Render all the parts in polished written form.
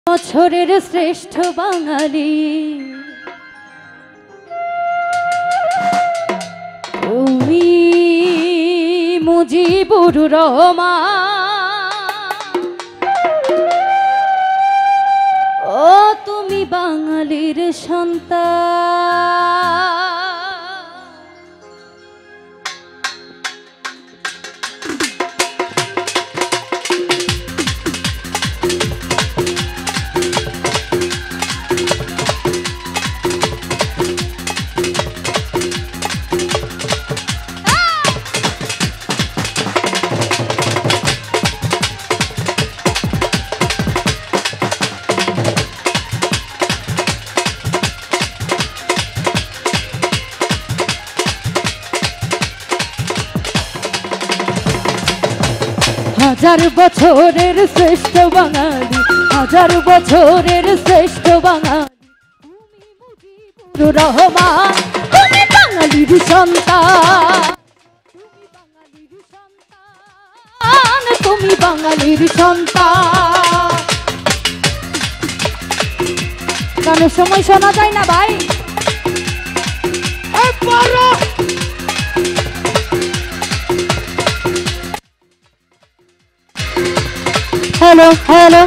বছরের শ্রেষ্ঠ বাঙালি তুমি মুজিবুর রহমান। ও তুমি বাঙালির সন্তান। হাজার বছরের শ্রেষ্ঠ বাঙালি, হাজার বছরের শ্রেষ্ঠ বাঙালি তুমি মুজিবুর রহমান। তুমি বাঙালির সন্তান, তুমি বাঙালির সন্তান, তুমি বাঙালির সন্তান। গানের সময় শোনা যায় না ভাই। হ্যালো হ্যালো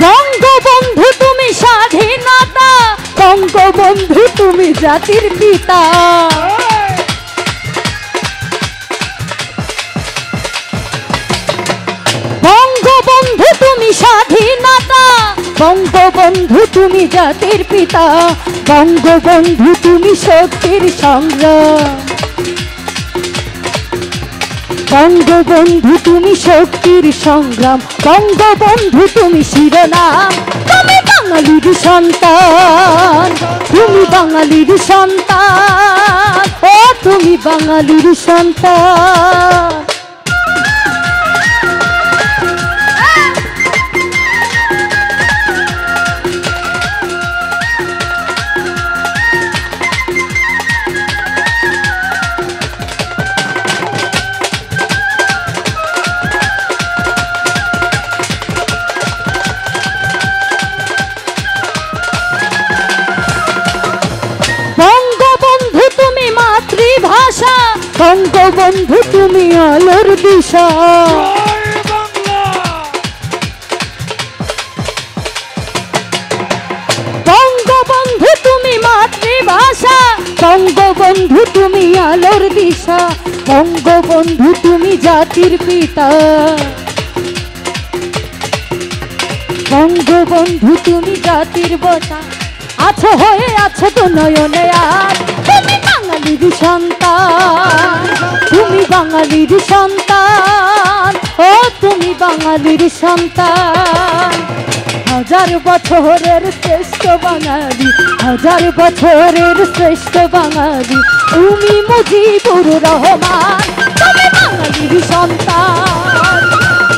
বঙ্গবন্ধু তুমি স্বাধীনতা, বঙ্গবন্ধু তুমি জাতির পিতা। বঙ্গবন্ধু তুমি স্বাধীনতা, বঙ্গবন্ধু তুমি জাতির পিতা। বঙ্গবন্ধু তুমি শক্তির সংগ্রাম, বঙ্গবন্ধু তুমি শক্তির সংগ্রাম। বঙ্গবন্ধু তুমি শিরোনাম। তুমি বাঙালির সন্তান, তুমি বাঙালির সন্তান, ও তুমি বাঙালির সন্তান। বঙ্গবন্ধু তুমি মাতৃভাষা, বঙ্গবন্ধু তুমি আলোর দিশা। বঙ্গবন্ধু তুমি মাতৃভাষা, বঙ্গবন্ধু তুমি আলোর দিশা। বঙ্গবন্ধু তুমি জাতির পিতা, বঙ্গবন্ধু তুমি জাতির বটা। আছো হয়ে আছো তো নয়নে আর। তুমি বাঙালির সন্তান, তুমি বাঙালির সন্তান, ও তুমি বাঙালির সন্তান। হাজার বছরের শ্রেষ্ঠ বাঙালি, হাজার বছরের শ্রেষ্ঠ বাঙালি তুমি মুজিবুর রহমান। তুমি বাঙালির সন্তান,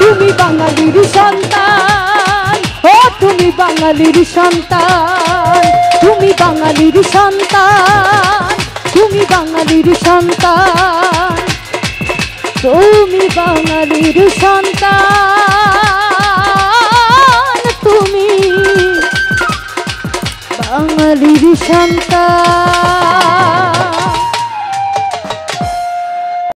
তুমি বাঙালির সন্তান, ও তুমি বাঙালির সন্তান। তুমি বাঙালির সন্তান, তুমি বাঙালির সন্তান, তুমি বাঙালির সন্তান, তুমি বাঙালির সন্তান।